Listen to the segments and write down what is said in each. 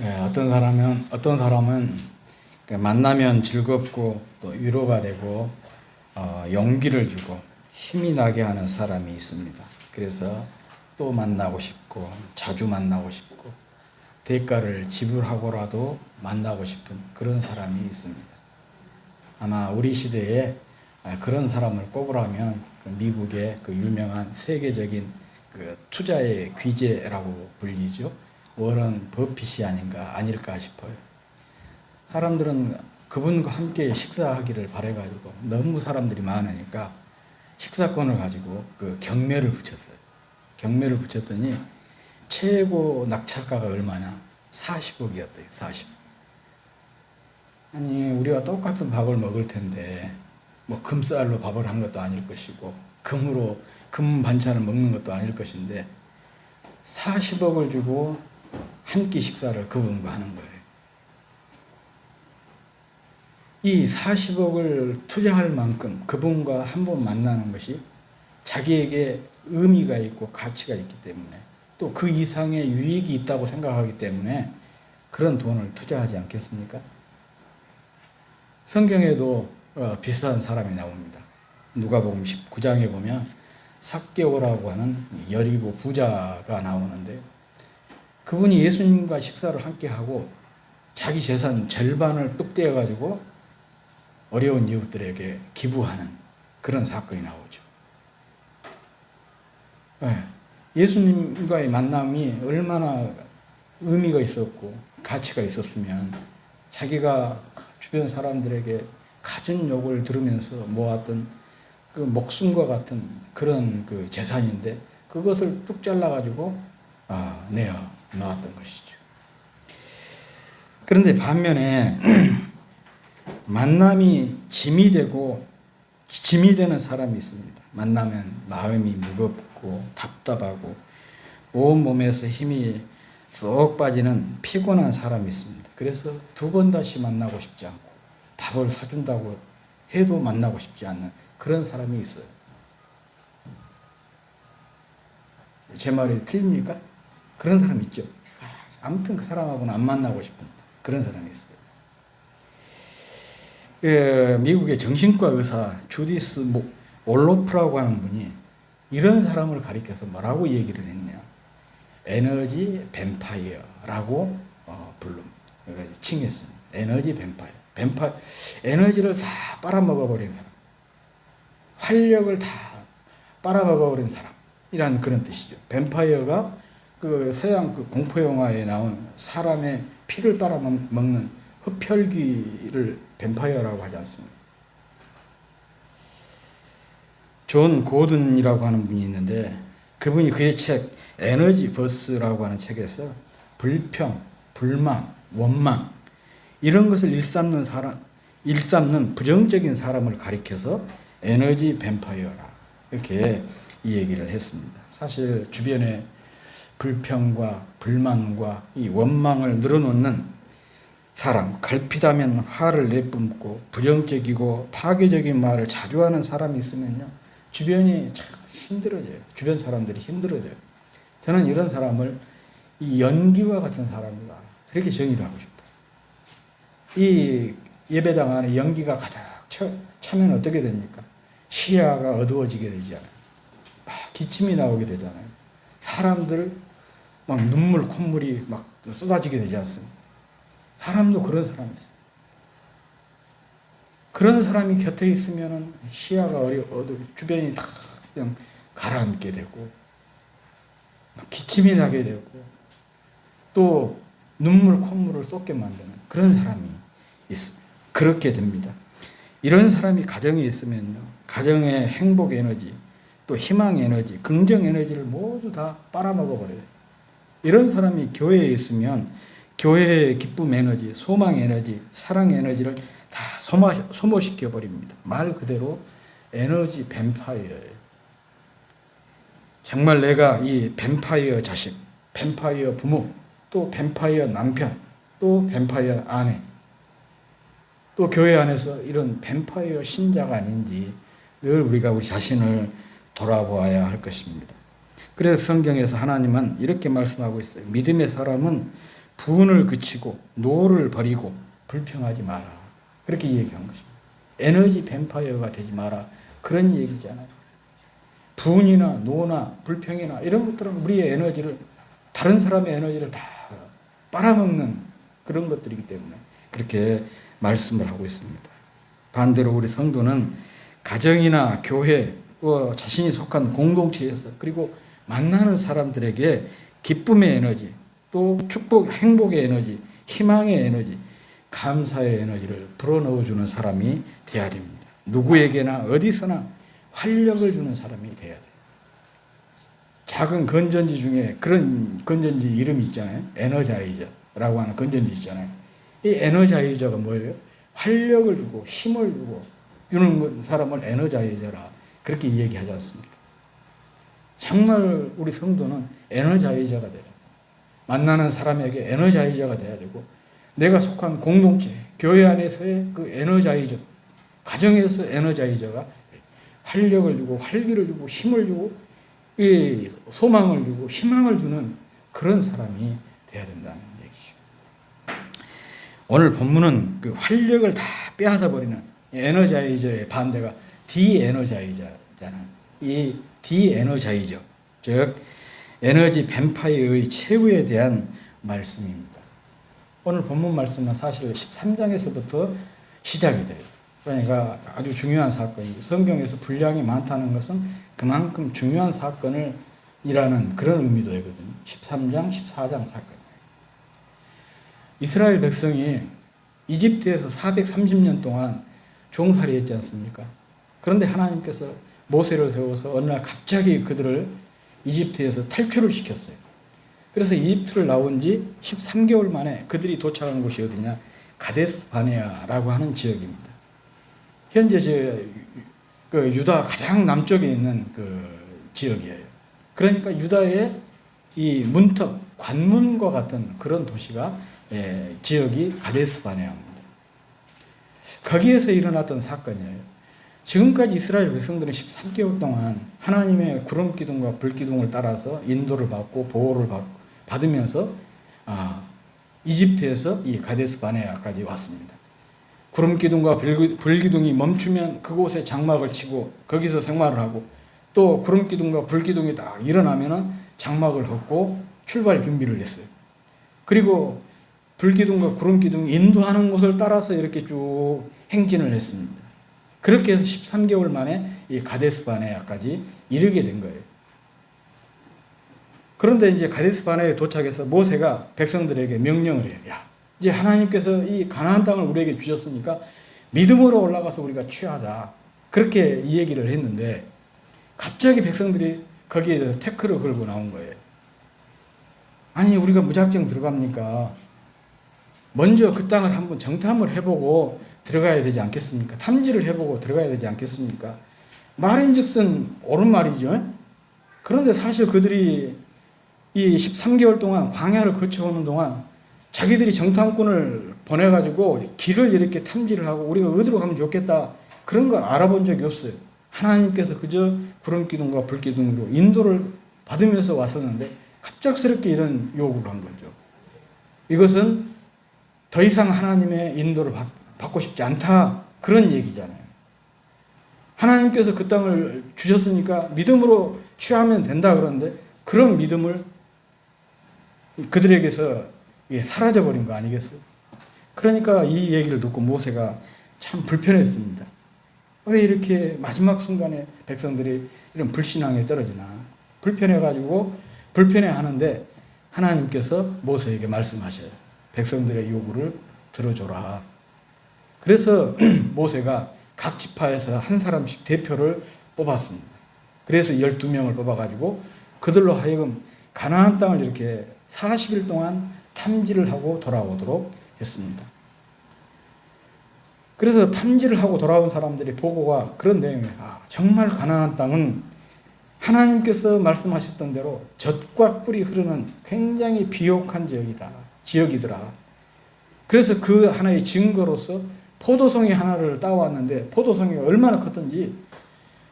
어떤 사람은 만나면 즐겁고 또 위로가 되고 용기를 주고 힘이 나게 하는 사람이 있습니다. 그래서 또 만나고 싶고 자주 만나고 싶고 대가를 지불하고라도 만나고 싶은 그런 사람이 있습니다. 아마 우리 시대에 그런 사람을 꼽으라면 미국의 그 유명한 세계적인 그 투자의 귀재라고 불리죠. 워런 버핏이 아닐까 싶어요. 사람들은 그분과 함께 식사하기를 바래가지고 너무 사람들이 많으니까 식사권을 가지고 그 경매를 붙였어요. 경매를 붙였더니 최고 낙찰가가 얼마냐? 40억이었대요. 40억. 아니 우리가 똑같은 밥을 먹을 텐데 뭐 금쌀로 밥을 한 것도 아닐 것이고 금으로 금 반찬을 먹는 것도 아닐 것인데 40억을 주고 한 끼 식사를 그분과 하는 거예요. 이 40억을 투자할 만큼 그분과 한 번 만나는 것이 자기에게 의미가 있고 가치가 있기 때문에 또 그 이상의 유익이 있다고 생각하기 때문에 그런 돈을 투자하지 않겠습니까? 성경에도 비슷한 사람이 나옵니다. 누가복음 19장에 보면 삭개오라고 하는 여리고 부자가 나오는데 그분이 예수님과 식사를 함께 하고 자기 재산 절반을 뚝 떼어가지고 어려운 이웃들에게 기부하는 그런 사건이 나오죠. 예수님과의 만남이 얼마나 의미가 있었고 가치가 있었으면 자기가 주변 사람들에게 갖은 욕을 들으면서 모았던 그 목숨과 같은 그런 그 재산인데 그것을 뚝 잘라가지고 내어 놓았던 것이죠. 그런데 반면에 만남이 짐이 되는 사람이 있습니다. 만나면 마음이 무겁고 답답하고 온몸에서 힘이 쏙 빠지는 피곤한 사람이 있습니다. 그래서 두 번 다시 만나고 싶지 않고 밥을 사준다고 해도 만나고 싶지 않는 그런 사람이 있어요. 제 말이 틀립니까? 그런 사람 있죠. 아무튼 그 사람하고는 안 만나고 싶은 그런 사람이 있어요. 미국의 정신과 의사 주디스 올로프라고 하는 분이 이런 사람을 가리켜서 뭐라고 얘기를 했냐? 에너지 뱀파이어라고 칭했습니다. 에너지 뱀파이어. 에너지를 다 빨아먹어버린 사람. 활력을 다 빨아먹어버린 사람이라는 그런 뜻이죠. 뱀파이어가 그 서양 그 공포 영화에 나온 사람의 피를 빨아먹는 흡혈귀를 뱀파이어라고 하지 않습니까? 존 고든이라고 하는 분이 있는데 그분이 그의 책 에너지 버스라고 하는 책에서 불평, 불만, 원망 이런 것을 일삼는 부정적인 사람을 가리켜서 에너지 뱀파이어라 이렇게 이 얘기를 했습니다. 사실 주변에 불평과 불만과 이 원망을 늘어놓는 사람, 갈피다면 화를 내뿜고 부정적이고 파괴적인 말을 자주 하는 사람이 있으면요 주변이 참 힘들어져요. 주변 사람들이 힘들어져요. 저는 이런 사람을 이 연기와 같은 사람이다 그렇게 정의를 하고 싶어요. 이 예배당 안에 연기가 가득 차면 어떻게 됩니까? 시야가 어두워지게 되잖아요. 막 기침이 나오게 되잖아요. 사람들 막 눈물 콧물이 막 쏟아지게 되지 않습니까? 사람도 그런 사람이 있어요. 그런 사람이 곁에 있으면 시야가 주변이 다 그냥 가라앉게 되고 기침이 나게 되고 또 눈물 콧물을 쏟게 만드는 그런 사람이 있습니다. 그렇게 됩니다. 이런 사람이 가정에 있으면요 가정의 행복 에너지 또 희망 에너지 긍정 에너지를 모두 다 빨아먹어 버려요. 이런 사람이 교회에 있으면 교회의 기쁨 에너지, 소망 에너지, 사랑 에너지를 다 소모시켜 버립니다. 말 그대로 에너지 뱀파이어예요. 정말 내가 이 뱀파이어 자식, 뱀파이어 부모, 또 뱀파이어 남편, 또 뱀파이어 아내, 또 교회 안에서 이런 뱀파이어 신자가 아닌지 늘 우리가 우리 자신을 돌아보아야 할 것입니다. 그래서 성경에서 하나님은 이렇게 말씀하고 있어요. 믿음의 사람은 분을 그치고 노를 버리고 불평하지 마라. 그렇게 얘기한 것입니다. 에너지 뱀파이어가 되지 마라. 그런 얘기잖아요. 분이나 노나 불평이나 이런 것들은 우리의 에너지를, 다른 사람의 에너지를 다 빨아먹는 그런 것들이기 때문에 그렇게 말씀을 하고 있습니다. 반대로 우리 성도는 가정이나 교회, 자신이 속한 공동체에서, 그리고 만나는 사람들에게 기쁨의 에너지, 또 축복, 행복의 에너지, 희망의 에너지, 감사의 에너지를 불어넣어주는 사람이 되어야 됩니다. 누구에게나 어디서나 활력을 주는 사람이 되어야 돼요. 작은 건전지 중에 그런 건전지 이름이 있잖아요. 에너자이저라고 하는 건전지 있잖아요. 이 에너자이저가 뭐예요? 활력을 주고 힘을 주고 주는 사람을 에너자이저라 그렇게 얘기하지 않습니까? 정말 우리 성도는 에너자이저가 돼요. 만나는 사람에게 에너자이저가 돼야 되고, 내가 속한 공동체, 교회 안에서의 그 에너자이저, 가정에서 에너자이저가 활력을 주고 활기를 주고 힘을 주고 소망을 주고 희망을 주는 그런 사람이 돼야 된다는 얘기죠. 오늘 본문은 그 활력을 다 빼앗아 버리는 에너자이저의 반대가 디에너자이저잖아요. 이 디에너자이저, 즉 에너지 뱀파이어의 최후에 대한 말씀입니다. 오늘 본문 말씀은 사실 13장에서부터 시작이 돼요. 그러니까 아주 중요한 사건이고, 성경에서 분량이 많다는 것은 그만큼 중요한 사건을 이라는 그런 의미도 되거든요. 13장, 14장 사건이에요. 이스라엘 백성이 이집트에서 430년 동안 종살이 했지 않습니까? 그런데 하나님께서 모세를 세워서 어느 날 갑자기 그들을 이집트에서 탈출을 시켰어요. 그래서 이집트를 나온 지 13개월 만에 그들이 도착한 곳이 어디냐? 가데스 바네아라고 하는 지역입니다. 현재 그 유다 가장 남쪽에 있는 그 지역이에요. 그러니까 유다의 이 문턱, 관문과 같은 그런 도시가, 지역이 가데스 바네아입니다. 거기에서 일어났던 사건이에요. 지금까지 이스라엘 백성들은 13개월 동안 하나님의 구름 기둥과 불 기둥을 따라서 인도를 받고 보호를 받으면서 이집트에서 이 가데스 바네아까지 왔습니다. 구름 기둥과 불 기둥이 멈추면 그곳에 장막을 치고 거기서 생활을 하고, 또 구름 기둥과 불 기둥이 딱 일어나면은 장막을 걷고 출발 준비를 했어요. 그리고 불 기둥과 구름 기둥이 인도하는 곳을 따라서 이렇게 쭉 행진을 했습니다. 그렇게 해서 13개월 만에 이 가데스 바네아까지 이르게 된 거예요. 그런데 이제 가데스 바네아에 도착해서 모세가 백성들에게 명령을 해요. 야, 이제 하나님께서 이 가나안 땅을 우리에게 주셨으니까 믿음으로 올라가서 우리가 취하자. 그렇게 이 얘기를 했는데 갑자기 백성들이 거기에 대해서 태클을 걸고 나온 거예요. 아니, 우리가 무작정 들어갑니까? 먼저 그 땅을 한번 정탐을 해보고 들어가야 되지 않겠습니까? 탐지를 해보고 들어가야 되지 않겠습니까? 말인즉슨 옳은 말이죠. 그런데 사실 그들이 이 13개월 동안 광야를 거쳐오는 동안 자기들이 정탐꾼을 보내가지고 길을 이렇게 탐지를 하고 우리가 어디로 가면 좋겠다 그런 거 알아본 적이 없어요. 하나님께서 그저 구름 기둥과 불 기둥으로 인도를 받으면서 왔었는데 갑작스럽게 이런 요구를 한 거죠. 이것은 더 이상 하나님의 인도를 받고 싶지 않다 그런 얘기잖아요. 하나님께서 그 땅을 주셨으니까 믿음으로 취하면 된다 그러는데 그런 믿음을 그들에게서 사라져버린 거 아니겠어요? 그러니까 이 얘기를 듣고 모세가 참 불편했습니다. 왜 이렇게 마지막 순간에 백성들이 이런 불신앙에 떨어지나. 불편해가지고 불편해하는데 하나님께서 모세에게 말씀하셔요. 백성들의 요구를 들어줘라. 그래서 모세가 각 지파에서 한 사람씩 대표를 뽑았습니다. 그래서 12명을 뽑아가지고 그들로 하여금 가나안 땅을 이렇게 40일 동안 탐지를 하고 돌아오도록 했습니다. 그래서 탐지를 하고 돌아온 사람들의 보고가 그런 내용이에요. 정말 가나안 땅은 하나님께서 말씀하셨던 대로 젖과 꿀이 흐르는 굉장히 비옥한 지역이더라. 그래서 그 하나의 증거로서 포도송이 하나를 따왔는데 포도송이가 얼마나 컸던지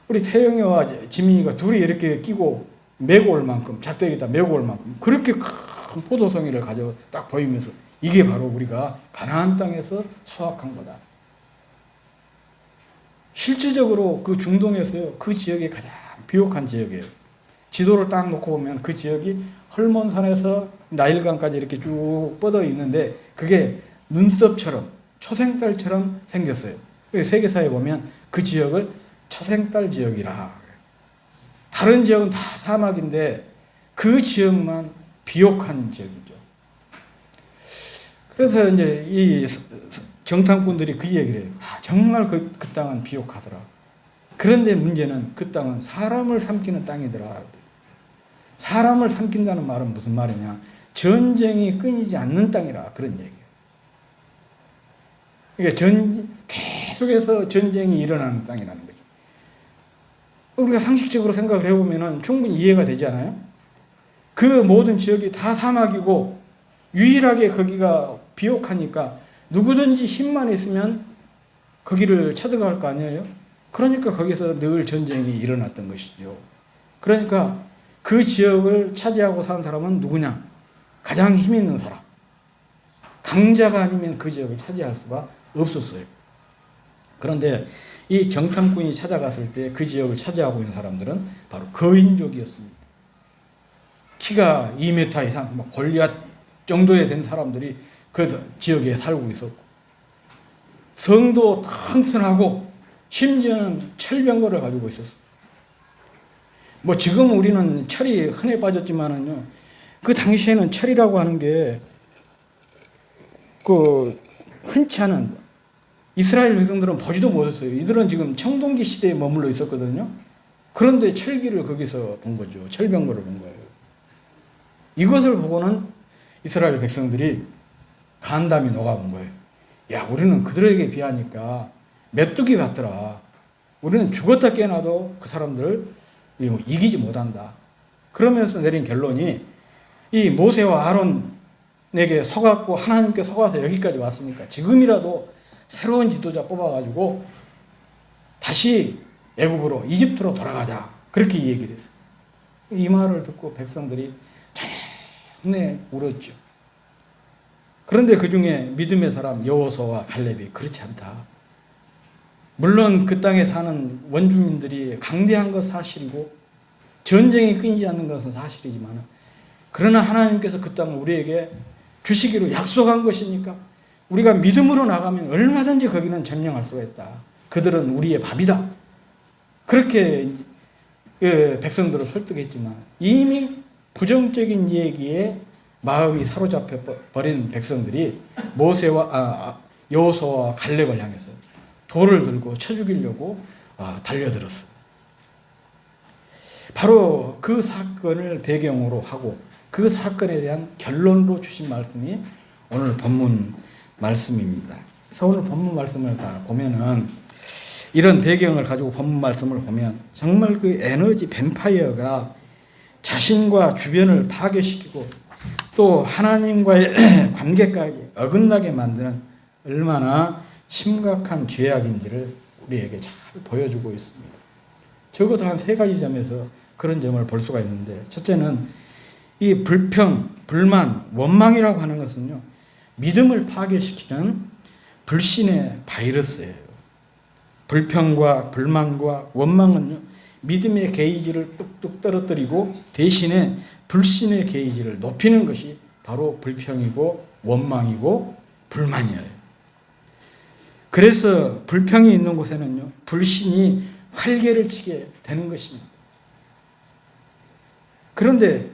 우리 태영이와 지민이가 둘이 이렇게 끼고 메고 올 만큼, 작대기에다 메고 올 만큼 그렇게 큰 포도송이를 가져 딱 보이면서 이게 바로 우리가 가나안 땅에서 수확한 거다. 실질적으로 그 중동에서요, 그 지역이 가장 비옥한 지역이에요. 지도를 딱 놓고 보면 그 지역이 헐몬산에서 나일강까지 이렇게 쭉 뻗어 있는데 그게 눈썹처럼 초생달처럼 생겼어요. 세계사에 보면 그 지역을 초생달 지역이라. 다른 지역은 다 사막인데 그 지역만 비옥한 지역이죠. 그래서 이제 이 정탐꾼들이 그 얘기를 해요. 정말 그 땅은 비옥하더라. 그런데 문제는 그 땅은 사람을 삼키는 땅이더라. 사람을 삼킨다는 말은 무슨 말이냐? 전쟁이 끊이지 않는 땅이라 그런 얘기예요. 그러니까 계속해서 전쟁이 일어나는 땅이라는 거죠. 우리가 상식적으로 생각을 해보면 충분히 이해가 되지 않아요? 그 모든 지역이 다 사막이고 유일하게 거기가 비옥하니까 누구든지 힘만 있으면 거기를 쳐들어갈 거 아니에요? 그러니까 거기서 늘 전쟁이 일어났던 것이죠. 그러니까 그 지역을 차지하고 사는 사람은 누구냐? 가장 힘 있는 사람. 강자가 아니면 그 지역을 차지할 수가 없었어요. 그런데 이 정탐꾼이 찾아갔을 때 그 지역을 차지하고 있는 사람들은 바로 거인족이었습니다. 키가 2m 이상, 골리앗 정도에 된 사람들이 그 지역에 살고 있었고, 성도 튼튼하고 심지어는 철병거를 가지고 있었어요. 지금 우리는 철이 흔해 빠졌지만은요, 그 당시에는 철이라고 하는 게 흔치 않은, 이스라엘 백성들은 보지도 못했어요. 이들은 지금 청동기 시대에 머물러 있었거든요. 그런데 철기를 거기서 본 거죠. 철병거를 본 거예요. 이것을 보고는 이스라엘 백성들이 간담이 녹아본 거예요. 야, 우리는 그들에게 비하니까 메뚜기 같더라. 우리는 죽었다 깨어나도 그 사람들을 이기지 못한다. 그러면서 내린 결론이, 이 모세와 아론에게 속았고 하나님께 속아서 여기까지 왔으니까 지금이라도 새로운 지도자 뽑아가지고 다시 애굽으로, 이집트로 돌아가자. 그렇게 얘기를 했어요. 이 말을 듣고 백성들이 전에 울었죠. 그런데 그 중에 믿음의 사람 여호수아와 갈렙이 그렇지 않다. 물론 그 땅에 사는 원주민들이 강대한 것 사실이고 전쟁이 끊이지 않는 것은 사실이지만, 그러나 하나님께서 그 땅을 우리에게 주시기로 약속한 것이니까 우리가 믿음으로 나가면 얼마든지 거기는 점령할 수가 있다. 그들은 우리의 밥이다. 그렇게 백성들을 설득했지만 이미 부정적인 얘기에 마음이 사로잡혀 버린 백성들이 여호수아와 갈렙을 향해서 돌을 들고 쳐 죽이려고 달려들었어. 바로 그 사건을 배경으로 하고 그 사건에 대한 결론으로 주신 말씀이 오늘 본문 말씀입니다. 그래서 오늘 본문 말씀을 다 보면은, 이런 배경을 가지고 본문 말씀을 보면 정말 그 에너지 뱀파이어가 자신과 주변을 파괴시키고 또 하나님과의 관계까지 어긋나게 만드는 얼마나 심각한 죄악인지를 우리에게 잘 보여주고 있습니다. 적어도 한 3가지 점에서 그런 점을 볼 수가 있는데, 첫째는 이 불평, 불만, 원망이라고 하는 것은요, 믿음을 파괴시키는 불신의 바이러스예요. 불평과 불만과 원망은요, 믿음의 게이지를 뚝뚝 떨어뜨리고 대신에 불신의 게이지를 높이는 것이 바로 불평이고 원망이고 불만이에요. 그래서 불평이 있는 곳에는요, 불신이 활개를 치게 되는 것입니다. 그런데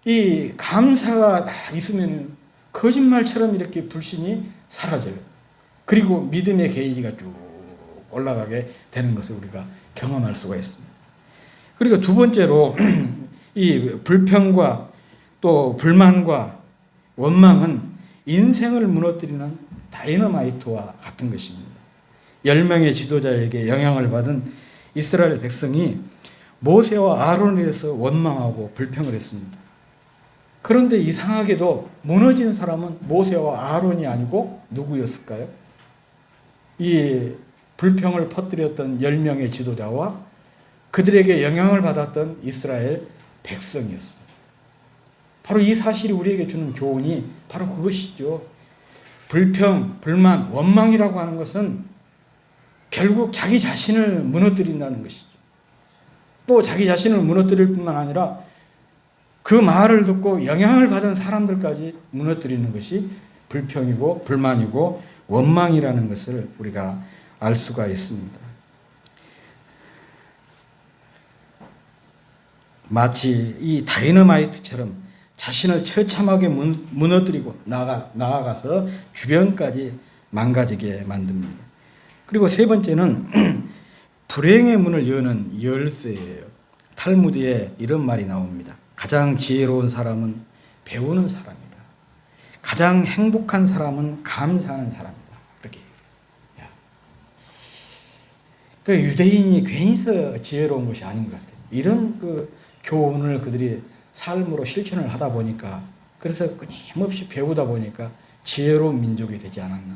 이 감사가 다 있으면 거짓말처럼 이렇게 불신이 사라져요. 그리고 믿음의 게이지가 쭉 올라가게 되는 것을 우리가 경험할 수가 있습니다. 그리고 두 번째로 이 불평과 또 불만과 원망은 인생을 무너뜨리는 다이너마이트와 같은 것입니다. 10명의 지도자에게 영향을 받은 이스라엘 백성이 모세와 아론에 대해서 원망하고 불평을 했습니다. 그런데 이상하게도 무너진 사람은 모세와 아론이 아니고 누구였을까요? 이 불평을 퍼뜨렸던 10명의 지도자와 그들에게 영향을 받았던 이스라엘 백성이었습니다. 바로 이 사실이 우리에게 주는 교훈이 바로 그것이죠. 불평, 불만, 원망이라고 하는 것은 결국 자기 자신을 무너뜨린다는 것이죠. 또 자기 자신을 무너뜨릴 뿐만 아니라 그 말을 듣고 영향을 받은 사람들까지 무너뜨리는 것이 불평이고 불만이고 원망이라는 것을 우리가 알 수가 있습니다. 마치 이 다이너마이트처럼 자신을 처참하게 무너뜨리고 나아가서 주변까지 망가지게 만듭니다. 그리고 세 번째는 불행의 문을 여는 열쇠예요. 탈무드에 이런 말이 나옵니다. 가장 지혜로운 사람은 배우는 사람이다. 가장 행복한 사람은 감사하는 사람이다. 그렇게 얘기해요. 그 유대인이 괜히서 지혜로운 것이 아닌 것 같아요. 이런 그 교훈을 그들이 삶으로 실천을 하다 보니까, 그래서 끊임없이 배우다 보니까 지혜로운 민족이 되지 않았나,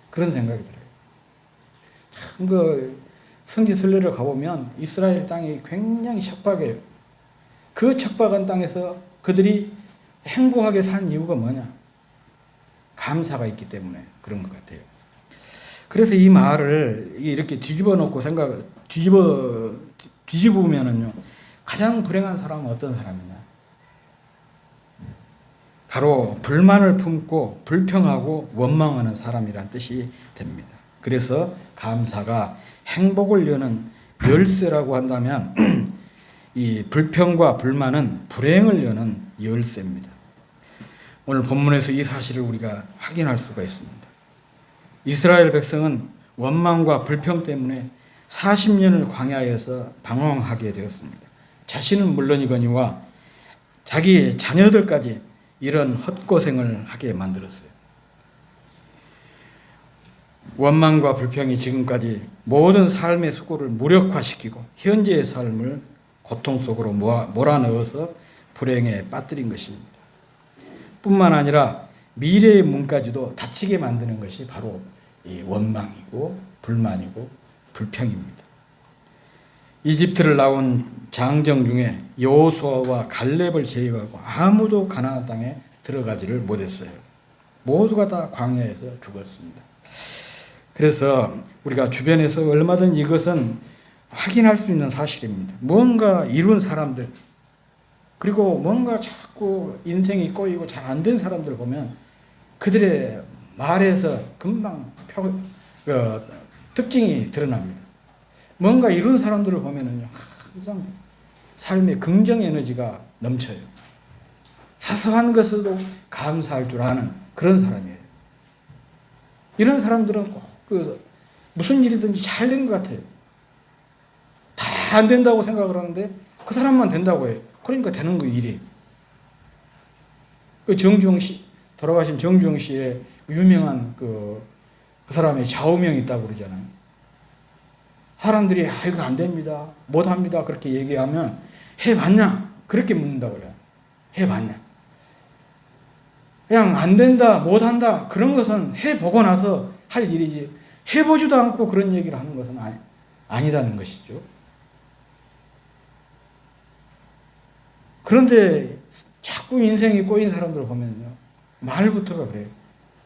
그런 생각이 들어요. 참 그 성지 순례를 가보면 이스라엘 땅이 굉장히 척박해요. 그 척박한 땅에서 그들이 행복하게 산 이유가 뭐냐? 감사가 있기 때문에 그런 것 같아요. 그래서 이 말을 이렇게 뒤집으면은요, 가장 불행한 사람은 어떤 사람이냐? 바로 불만을 품고 불평하고 원망하는 사람이란 뜻이 됩니다. 그래서 감사가 행복을 여는 열쇠라고 한다면 이 불평과 불만은 불행을 여는 열쇠입니다. 오늘 본문에서 이 사실을 우리가 확인할 수가 있습니다. 이스라엘 백성은 원망과 불평 때문에 40년을 광야에서 방황하게 되었습니다. 자신은 물론이거니와 자기 자녀들까지 이런 헛고생을 하게 만들었어요. 원망과 불평이 지금까지 모든 삶의 수고를 무력화시키고 현재의 삶을 고통 속으로 몰아넣어서 불행에 빠뜨린 것입니다. 뿐만 아니라 미래의 문까지도 닫히게 만드는 것이 바로 이 원망이고 불만이고 불평입니다. 이집트를 나온 장정 중에 여호수아와 갈렙을 제외하고 아무도 가나안 땅에 들어가지를 못했어요. 모두가 다 광야에서 죽었습니다. 그래서 우리가 주변에서 얼마든지 이것은 확인할 수 있는 사실입니다. 뭔가 이룬 사람들, 그리고 뭔가 자꾸 인생이 꼬이고 잘 안 된 사람들 보면 그들의 말에서 금방 특징이 드러납니다. 뭔가 이룬 사람들을 보면은요, 항상 삶의 긍정 에너지가 넘쳐요. 사소한 것에도 감사할 줄 아는 그런 사람이에요. 이런 사람들은 꼭 무슨 일이든지 잘 된 것 같아요. 다 안 된다고 생각을 하는데 그 사람만 된다고 해요. 그러니까 되는 거 일이. 그 정주영 씨, 돌아가신 정주영 씨의 유명한 그 사람의 좌우명이 있다고 그러잖아요. 사람들이 이거 안 됩니다, 못 합니다 그렇게 얘기하면 해봤냐? 그렇게 묻는다고 그래요. 해봤냐? 그냥 안 된다, 못 한다 그런 것은 해보고 나서 할 일이지, 해보지도 않고 그런 얘기를 하는 것은 아니라는 것이죠. 그런데 자꾸 인생이 꼬인 사람들을 보면요, 말부터가 그래요.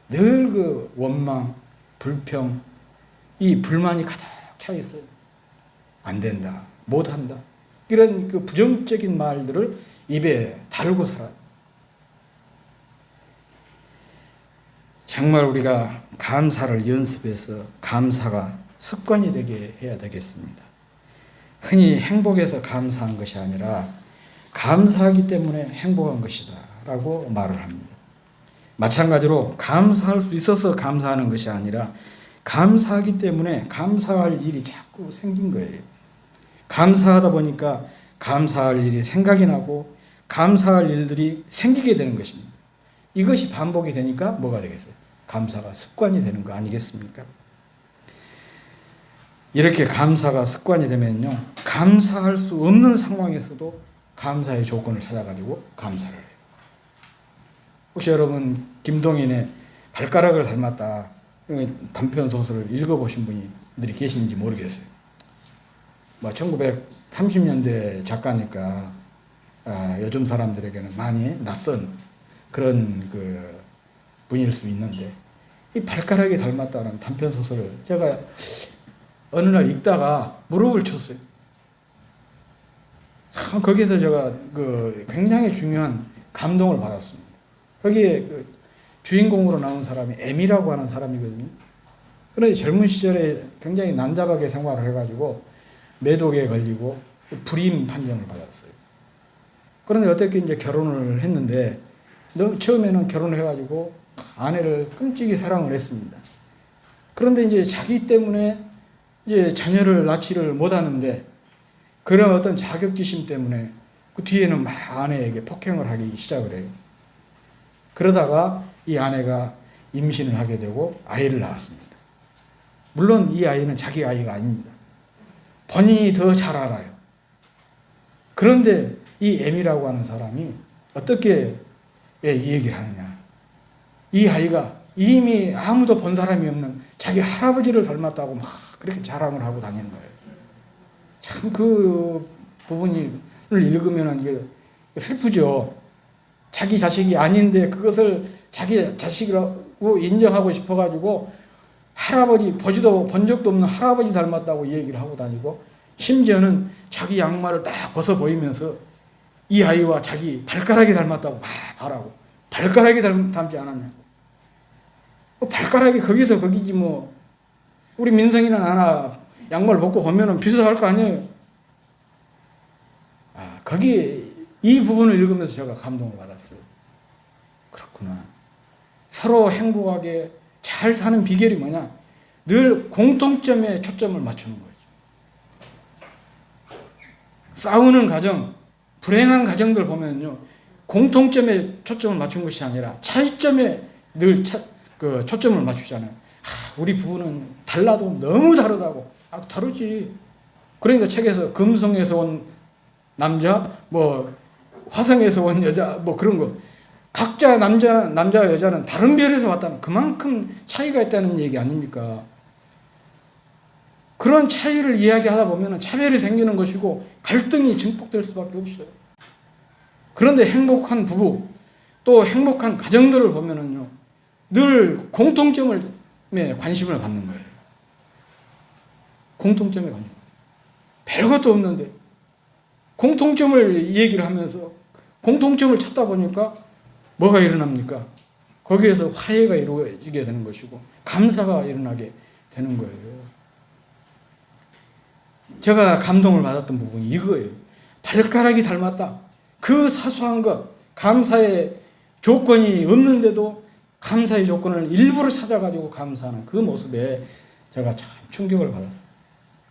늘 그 원망, 불평, 이 불만이 가득 차 있어요. 안 된다, 못 한다, 이런 그 부정적인 말들을 입에 달고 살아요. 정말 우리가 감사를 연습해서 감사가 습관이 되게 해야 되겠습니다. 흔히 행복해서 감사한 것이 아니라 감사하기 때문에 행복한 것이다 라고 말을 합니다. 마찬가지로 감사할 수 있어서 감사하는 것이 아니라 감사하기 때문에 감사할 일이 자꾸 생긴 거예요. 감사하다 보니까 감사할 일이 생각이 나고 감사할 일들이 생기게 되는 것입니다. 이것이 반복이 되니까 뭐가 되겠어요? 감사가 습관이 되는 거 아니겠습니까? 이렇게 감사가 습관이 되면요, 감사할 수 없는 상황에서도 감사의 조건을 찾아가지고 감사를 해요. 혹시 여러분 김동인의 발가락을 닮았다 단편 소설을 읽어보신 분들이 계신지 모르겠어요. 1930년대 작가니까 요즘 사람들에게는 많이 낯선 그런 그 분일 수 있는데, 이 발가락이 닮았다는 단편 소설을 제가 어느 날 읽다가 무릎을 쳤어요. 거기서 제가 그 굉장히 중요한 감동을 받았습니다. 거기에 그 주인공으로 나온 사람이 M이라고 하는 사람이거든요. 그런데 젊은 시절에 굉장히 난잡하게 생활을 해가지고 매독에 걸리고 불임 판정을 받았어요. 그런데 어떻게 이제 결혼을 했는데, 처음에는 결혼을 해가지고 아내를 끔찍이 사랑을 했습니다. 그런데 이제 자기 때문에 이제 자녀를 낳지를 못하는데, 그런 어떤 자격지심 때문에 그 뒤에는 막 아내에게 폭행을 하기 시작을 해요. 그러다가 이 아내가 임신을 하게 되고 아이를 낳았습니다. 물론 이 아이는 자기 아이가 아닙니다. 본인이 더 잘 알아요. 그런데 이 M이라고 하는 사람이 어떻게 이 얘기를 하느냐. 이 아이가 이미 아무도 본 사람이 없는 자기 할아버지를 닮았다고 막 그렇게 자랑을 하고 다니는 거예요. 참 그 부분을 읽으면 이게 슬프죠. 자기 자식이 아닌데 그것을 자기 자식이라고 인정하고 싶어가지고 할아버지, 보지도 본 적도 없는 할아버지 닮았다고 얘기를 하고 다니고, 심지어는 자기 양말을 딱 벗어 보이면서 이 아이와 자기 발가락이 닮았다고 막 말하고, 발가락이 닮지 않았냐고. 발가락이 거기서 거기지 뭐. 우리 민성이나 나나 양말 벗고 보면은 비슷할 거 아니에요. 거기 이 부분을 읽으면서 제가 감동을 받았어요. 그렇구나. 서로 행복하게 잘 사는 비결이 뭐냐? 늘 공통점에 초점을 맞추는 거죠. 싸우는 가정, 불행한 가정들 보면요, 공통점에 초점을 맞춘 것이 아니라 차이점에 늘 초점을 맞추잖아요. 우리 부부는 달라도 너무 다르다고. 다르지. 그러니까 책에서 금성에서 온 남자, 뭐 화성에서 온 여자, 뭐 그런 거. 각자 남자와 여자는 다른 별에서 왔다는, 그만큼 차이가 있다는 얘기 아닙니까? 그런 차이를 이야기하다 보면 차별이 생기는 것이고 관등이 증폭될 수밖에 없어요. 그런데 행복한 부부, 또 행복한 가정들을 보면은요, 늘 공통점에 관심을 갖는 거예요. 공통점에 관심. 별것도 없는데 공통점을 얘기를 하면서 공통점을 찾다 보니까 뭐가 일어납니까? 거기에서 화해가 이루어지게 되는 것이고 감사가 일어나게 되는 거예요. 제가 감동을 받았던 부분이 이거예요. 발가락이 닮았다. 그 사소한 것, 감사의 조건이 없는데도 감사의 조건을 일부러 찾아가지고 감사하는 그 모습에 제가 참 충격을 받았어요.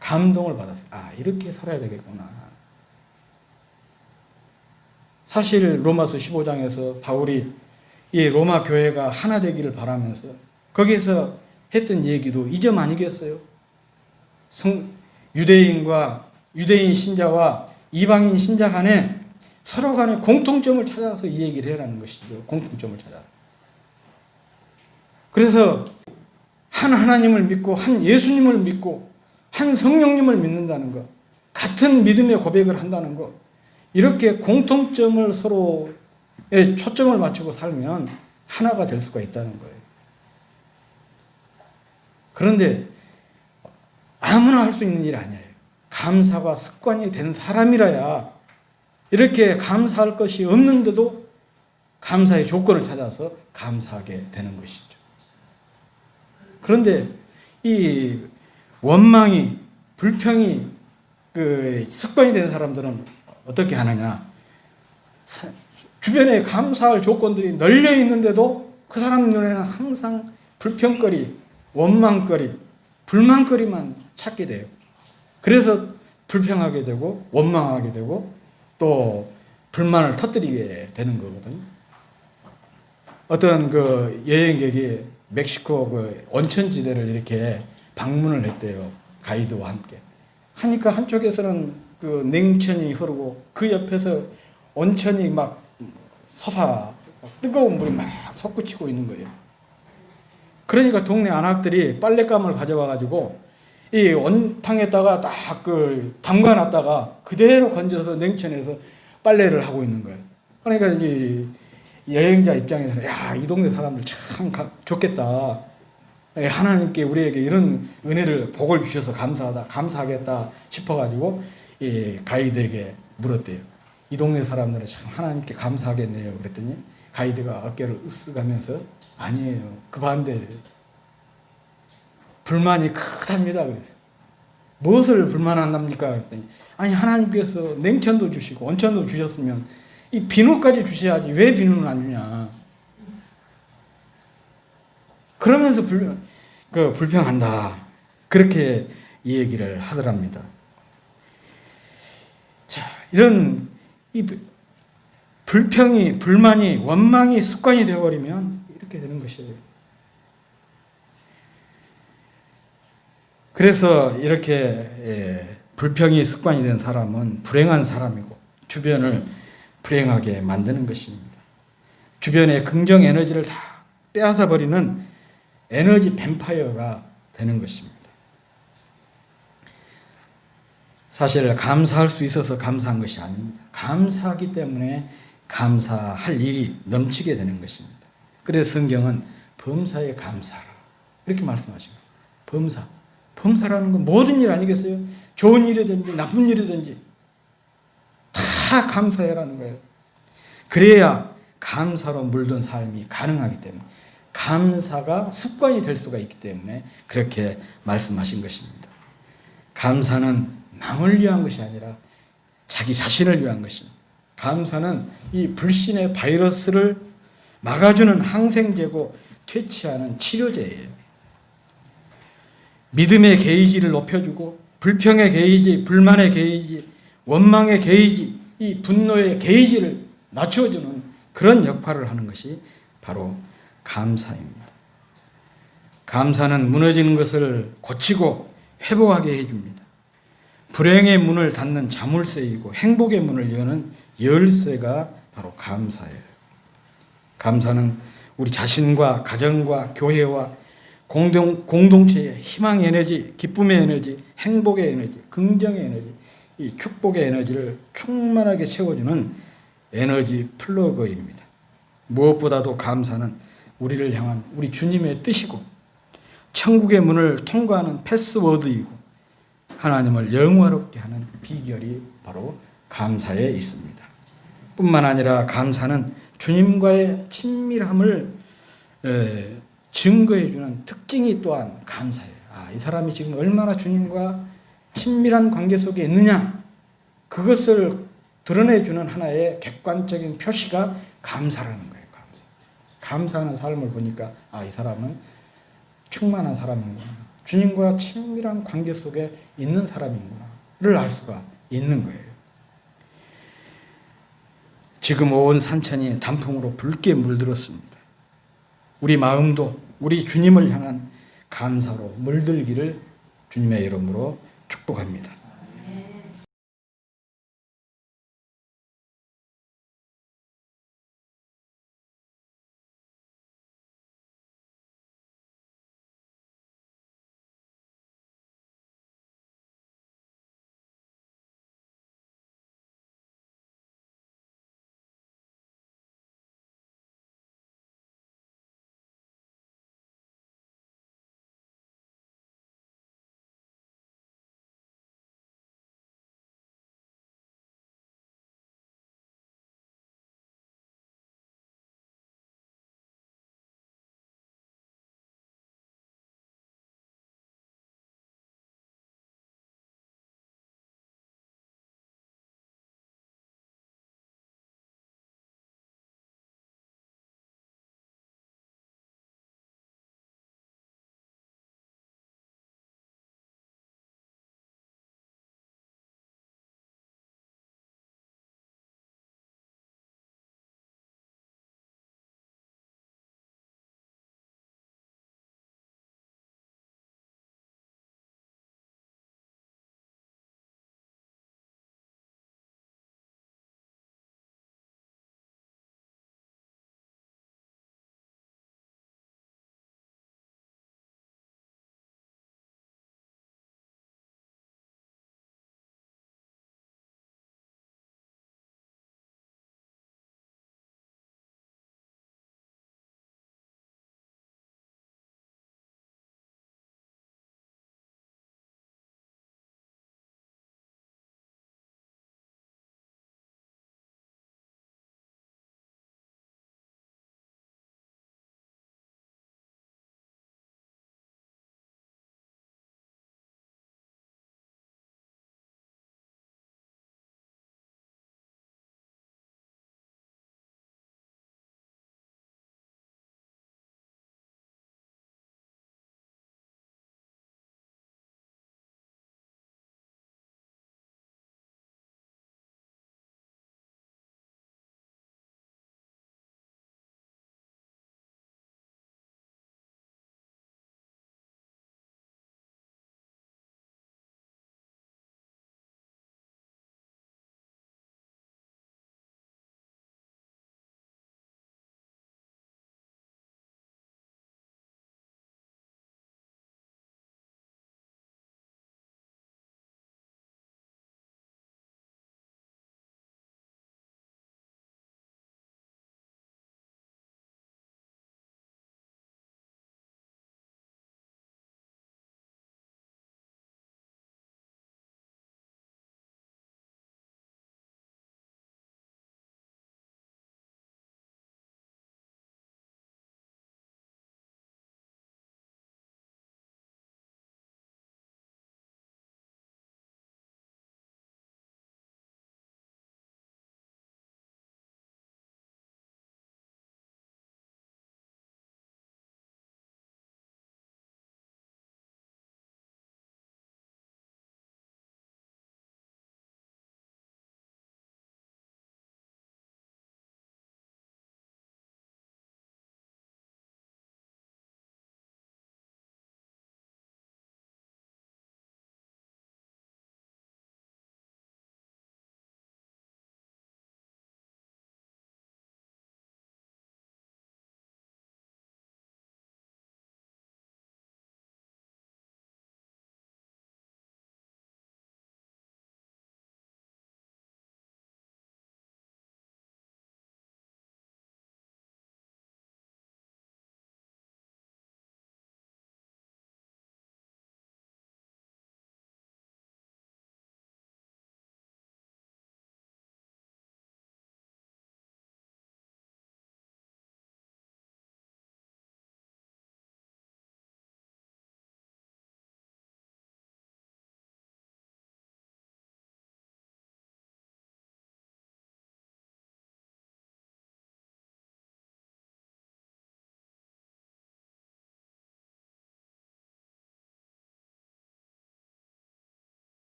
감동을 받았어요. 이렇게 살아야 되겠구나. 사실 로마서 15장에서 바울이 이 로마 교회가 하나 되기를 바라면서 거기에서 했던 얘기도 이 점 아니겠어요? 유대인 신자와 이방인 신자 간에 서로 간에 공통점을 찾아서 이 얘기를 해라는 것이죠. 공통점을 찾아. 그래서 한 하나님을 믿고 한 예수님을 믿고 한 성령님을 믿는다는 것, 같은 믿음의 고백을 한다는 것, 이렇게 공통점을 서로에 초점을 맞추고 살면 하나가 될 수가 있다는 거예요. 그런데 아무나 할 수 있는 일이 아니에요. 감사가 습관이 된 사람이라야 이렇게 감사할 것이 없는데도 감사의 조건을 찾아서 감사하게 되는 것이죠. 그런데 이 원망이, 불평이 습관이 된 사람들은 어떻게 하느냐? 주변에 감사할 조건들이 널려 있는데도 그 사람 눈에는 항상 불평거리, 원망거리, 불만거리만 찾게 돼요. 그래서 불평하게 되고 원망하게 되고 또 불만을 터뜨리게 되는 거거든요. 어떤 여행객이 멕시코 온천지대를 이렇게 방문을 했대요. 가이드와 함께. 하니까 한쪽에서는 냉천이 흐르고 그 옆에서 온천이 막 뜨거운 물이 막 솟구치고 있는 거예요. 그러니까 동네 안악들이 빨랫감을 가져와가지고 이 온탕에다가 딱 담가놨다가 그대로 건져서 냉천에서 빨래를 하고 있는 거예요. 그러니까 이 여행자 입장에서는 야, 이 동네 사람들 참 좋겠다. 하나님께 우리에게 이런 은혜를 복을 주셔서 감사하겠다 싶어가지고 이 가이드에게 물었대요. 이 동네 사람들은 참 하나님께 감사하겠네요. 그랬더니 가이드가 어깨를 으쓱하면서 아니에요. 그 반대예요. 불만이 크답니다. 그래서 무엇을 불만한답니까? 그랬더니 아니 하나님께서 냉천도 주시고 온천도 주셨으면 이 비누까지 주셔야지 왜 비누는 안 주냐. 그러면서 불평한다. 그렇게 이 얘기를 하더랍니다. 자, 이런 이 불평이, 불만이, 원망이 습관이 되어버리면 이렇게 되는 것이에요. 그래서 이렇게 불평이 습관이 된 사람은 불행한 사람이고 주변을 불행하게 만드는 것입니다. 주변의 긍정 에너지를 다 빼앗아 버리는 에너지 뱀파이어가 되는 것입니다. 사실 감사할 수 있어서 감사한 것이 아닙니다. 감사하기 때문에 감사할 일이 넘치게 되는 것입니다. 그래서 성경은 범사에 감사하라 이렇게 말씀하신 거예요. 범사. 범사라는 건 모든 일 아니겠어요? 좋은 일이든지 나쁜 일이든지 다 감사해라는 거예요. 그래야 감사로 물든 삶이 가능하기 때문에 감사가 습관이 될 수가 있기 때문에 그렇게 말씀하신 것입니다. 감사는 남을 위한 것이 아니라 자기 자신을 위한 것입니다. 감사는 이 불신의 바이러스를 막아주는 항생제고 퇴치하는 치료제예요. 믿음의 게이지를 높여주고 불평의 게이지, 불만의 게이지, 원망의 게이지, 이 분노의 게이지를 낮춰주는 그런 역할을 하는 것이 바로 감사입니다. 감사는 무너지는 것을 고치고 회복하게 해줍니다. 불행의 문을 닫는 자물쇠이고 행복의 문을 여는 열쇠가 바로 감사예요. 감사는 우리 자신과 가정과 교회와 공동체의 희망의 에너지, 기쁨의 에너지, 행복의 에너지, 긍정의 에너지, 이 축복의 에너지를 충만하게 채워주는 에너지 플러그입니다. 무엇보다도 감사는 우리를 향한 우리 주님의 뜻이고 천국의 문을 통과하는 패스워드이고 하나님을 영화롭게 하는 비결이 바로 감사에 있습니다. 뿐만 아니라 감사는 주님과의 친밀함을 증거해주는 특징이 또한 감사예요. 이 사람이 지금 얼마나 주님과 친밀한 관계 속에 있느냐 그것을 드러내주는 하나의 객관적인 표시가 감사라는 거예요. 감사하는 삶을 보니까 이 사람은 충만한 사람이구나. 주님과 친밀한 관계 속에 있는 사람이구나를 알 수가 있는 거예요. 지금 온 산천이 단풍으로 붉게 물들었습니다. 우리 마음도 우리 주님을 향한 감사로 물들기를 주님의 이름으로 축복합니다.